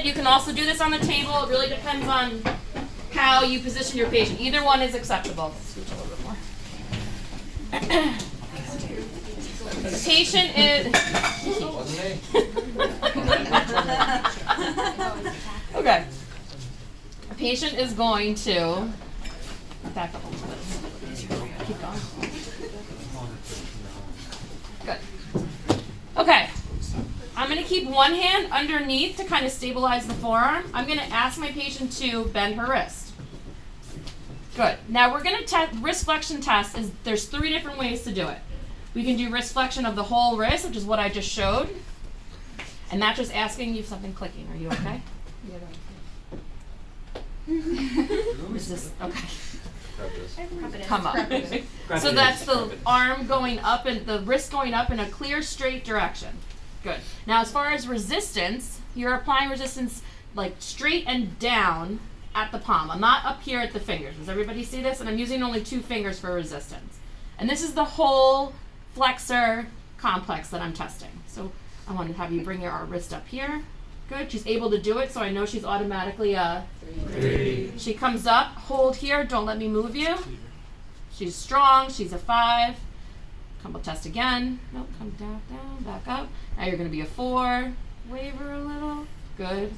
it. You can also do this on the table. It really depends on how you position your patient. Either one is acceptable. Let's switch a little bit more. The patient is... Okay. A patient is going to... Back up a little bit. Keep going. Good. Okay. I'm going to keep one hand underneath to kind of stabilize the forearm. I'm going to ask my patient to bend her wrist. Good. Now we're going to test wrist flexion test. There's 3 different ways to do it. We can do wrist flexion of the whole wrist, which is what I just showed. And that's just asking you something clicking. Are you okay? Is this okay? Come up. So that's the arm going up and the wrist going up in a clear straight direction. Good. Now as far as resistance, you're applying resistance like straight and down at the palm. I'm not up here at the fingers. Does everybody see this? And I'm using only 2 fingers for resistance. And this is the whole flexor complex that I'm testing. So I want to have you bring your wrist up here. Good. She's able to do it, so I know she's automatically a 3. She comes up, hold here, don't let me move you. She's strong, she's a 5. We'll test again. Nope, come down, back up. Now you're going to be a 4. Waver a little. Good.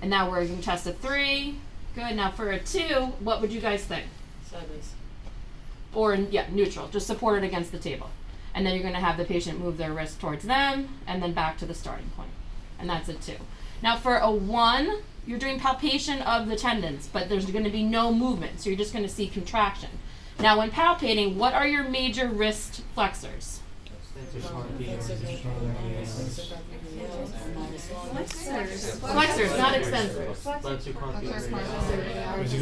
And now we're going to test a 3. Good. Now for a 2, what would you guys think? Sideways. Or, yeah, neutral. Just support it against the table. And then you're going to have the patient move their wrist towards them and then back to the starting point. And that's a 2. Now for a 1, you're doing palpation of the tendons, but there's going to be no movement, so you're just going to see contraction. Now when palpating, what are your major wrist flexors? Flexors, not extensors.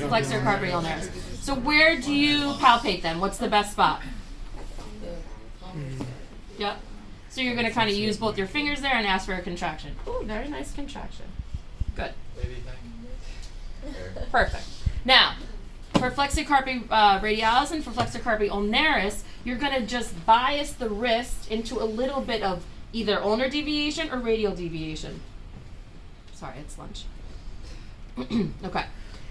Flexor carpi ulnaris. So where do you palpate them? What's the best spot? Yep. So you're going to kind of use both your fingers there and ask for a contraction. Ooh, very nice contraction. Good. Perfect. Now, for flexor carpi radialis and for flexor carpi ulnaris, you're going to just bias the wrist into a little bit of either ulnar deviation or radial deviation. Sorry, it's lunch. Okay.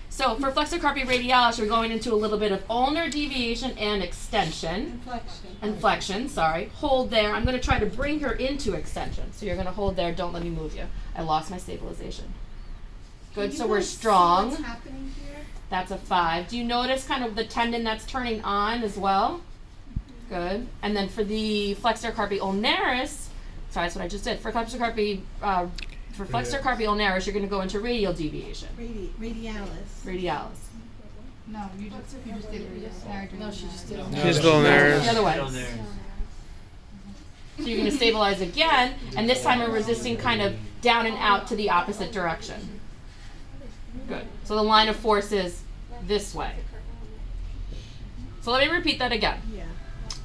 So for flexor carpi radialis, you're going into a little bit of ulnar deviation and extension. And flexion, sorry. Hold there. I'm going to try to bring her into extension. So you're going to hold there. Don't let me move you. I lost my stabilization. Good. So we're strong. What's happening here? That's a 5. Do you notice kind of the tendon that's turning on as well? Good. And then for the flexor carpi ulnaris, sorry, that's what I just did. For flexor carpi ulnaris, you're going to go into radial deviation. Radialis. Radialis. No, you just did it. No, she just did it. She's the ulnaris. The other way. So you're going to stabilize again, and this time we're resisting kind of down and out to the opposite direction. Good. So the line of force is this way. So let me repeat that again. Yeah.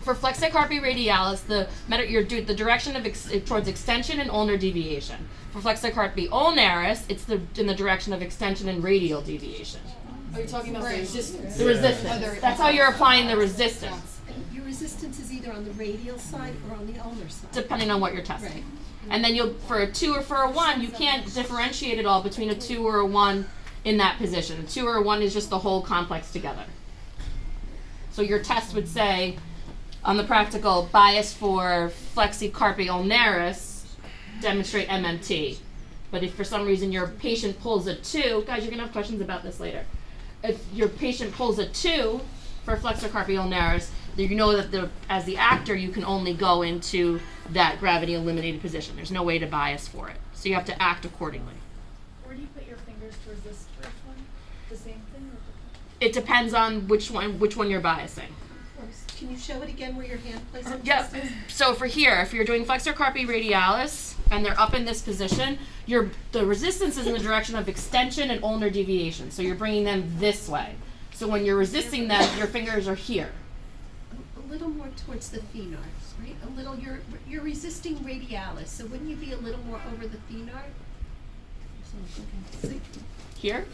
For flexor carpi radialis, the direction of towards extension and ulnar deviation. For flexor carpi ulnaris, it's in the direction of extension and radial deviation. Are you talking about the resistance? The resistance. That's how you're applying the resistance, Your resistance is either on the radial side or on the ulnar side. depending on what you're testing. Right. And then for a 2 or for a 1, you can't differentiate at all between a 2 or a 1 in that position. A 2 or a 1 is just the whole complex together. So your test would say, on the practical, bias for flexi carpi ulnaris, demonstrate MMT. But if for some reason your patient pulls a 2, guys, you're going to have questions about this later. If your patient pulls a 2 for flexor carpi ulnaris, you know that as the actor, you can only go into that gravity eliminated position. There's no way to bias for it. So you have to act accordingly. Where do you put your fingers to resist first one? The same thing? Or It depends on which one you're biasing. Can you show it again where your hand placement Yep. is? So for here, if you're doing flexor carpi radialis and they're up in this position, the resistance is in the direction of extension and ulnar deviation. So you're bringing them this way. So when you're resisting them, your fingers are here. A little more towards the thenar, right? A little. You're resisting radialis, so wouldn't you be a little more over the thenar? See? Here?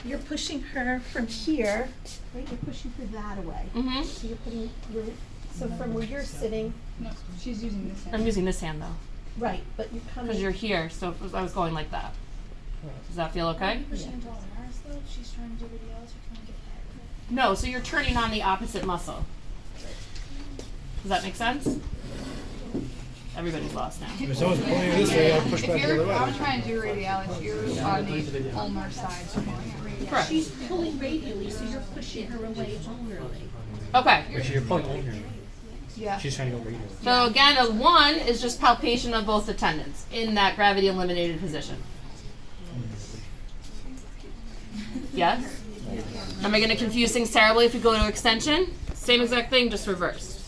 You're pushing her from here, right? You're pushing her that away. Mm-hmm. So you're putting so from where you're sitting, No, she's using this hand. I'm using this hand though, right? But you're coming. because you're here. So I was going like that. Does that feel okay? Pushing into all R's though, if she's trying to do radialis, you're trying to get that. No, so you're turning on the opposite muscle. Does that make sense? Everybody's lost now. If someone's pulling this way, I'll push If back the you're, other way. I'm trying to do radialis, you're on the ulnar side. So Correct. She's pulling radially, so you're pushing her away ulnarly. Okay. Actually, you're pulling on her. yeah. She's trying to go radial. So again, a 1 is just palpation of both the tendons in that gravity eliminated position. Yes? Am I going to confuse things terribly if we go to extension? Same exact thing, just reversed.